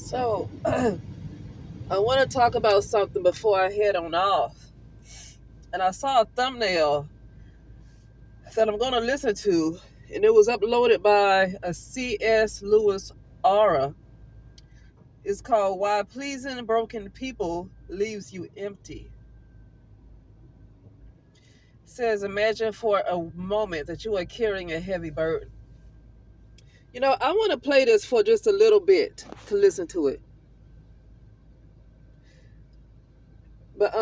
So, I want to talk about something before I head on off. And I saw a thumbnail that I'm going to listen to, and it was uploaded by a C.S. Lewis Aura. It's called Why Pleasing Broken People Leaves You Empty. It says, imagine for a moment that you are carrying a heavy burden. I want to play this for just a little bit to listen to it. But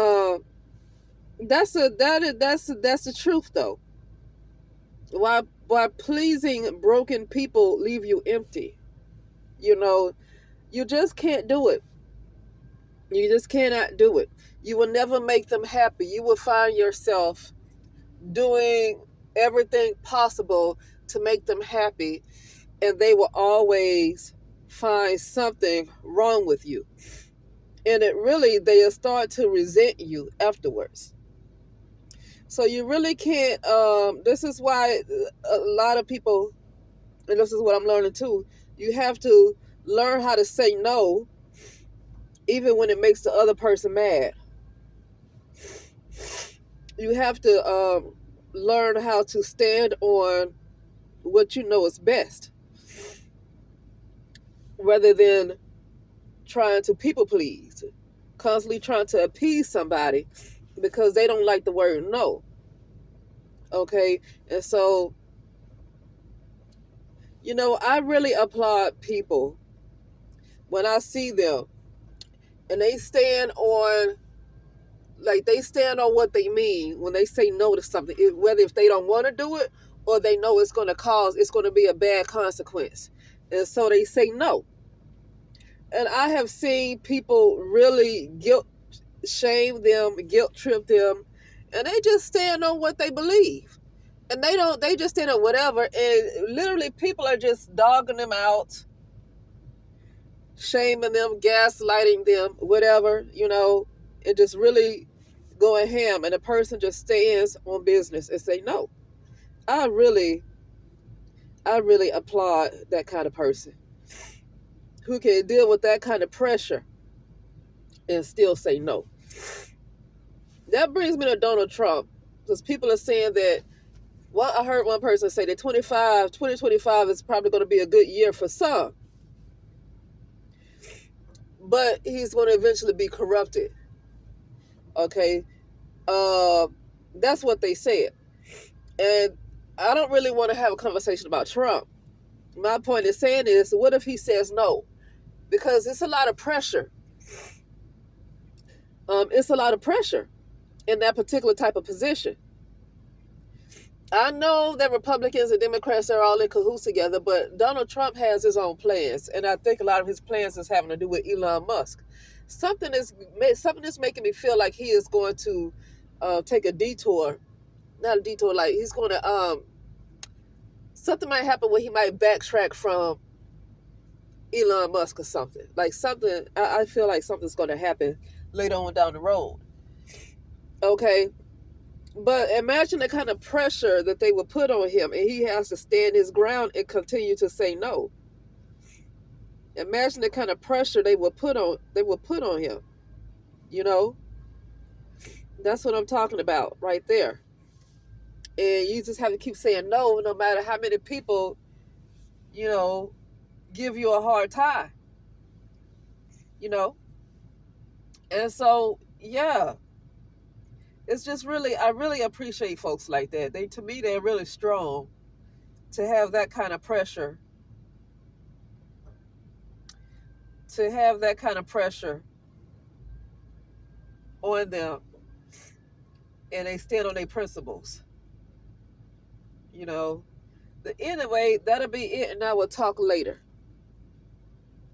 that's the truth though. Why pleasing broken people leave you empty. You just can't do it. You just cannot do it. You will never make them happy. You will find yourself doing everything possible to make them happy, and they will always find something wrong with you. And they'll start to resent you afterwards. So you really can't, this is why a lot of people, and this is what I'm learning too, you have to learn how to say no, even when it makes the other person mad. You have to learn how to stand on what you know is best, rather than trying to people please, constantly trying to appease somebody because they don't like the word no. Okay? And so, I really applaud people when I see them and they stand on what they mean when they say no to something, whether if they don't want to do it or they know it's going to be a bad consequence. And so they say no. And I have seen people really guilt trip them, and they just stand on what they believe. And they just stand on whatever, and literally people are just dogging them out, shaming them, gaslighting them, whatever, and just really going ham. And the person just stands on business and say no. I really applaud that kind of person who can deal with that kind of pressure and still say no. That brings me to Donald Trump, because people are saying that, well, I heard one person say that 2025 is probably going to be a good year for some, but he's going to eventually be corrupted. Okay? That's what they said. And I don't really want to have a conversation about Trump. My point is saying is, what if he says no? Because it's a lot of pressure. It's a lot of pressure in that particular type of position. I know that Republicans and Democrats are all in cahoots together, but Donald Trump has his own plans, and I think a lot of his plans is having to do with Elon Musk. Something is making me feel like he is going to take a detour, not a detour, like he's going to something might happen where he might backtrack from Elon Musk or something. Like something, I feel like something's going to happen later on down the road. Okay. But imagine the kind of pressure that they would put on him, and he has to stand his ground and continue to say no. Imagine the kind of pressure they would put on him. That's what I'm talking about right there. And you just have to keep saying no matter how many people, give you a hard time. And so, yeah. It's just I really appreciate folks like that. To me, they're really strong to have that kind of pressure. On them, and they stand on their principles. Anyway, that'll be it, and I will talk later.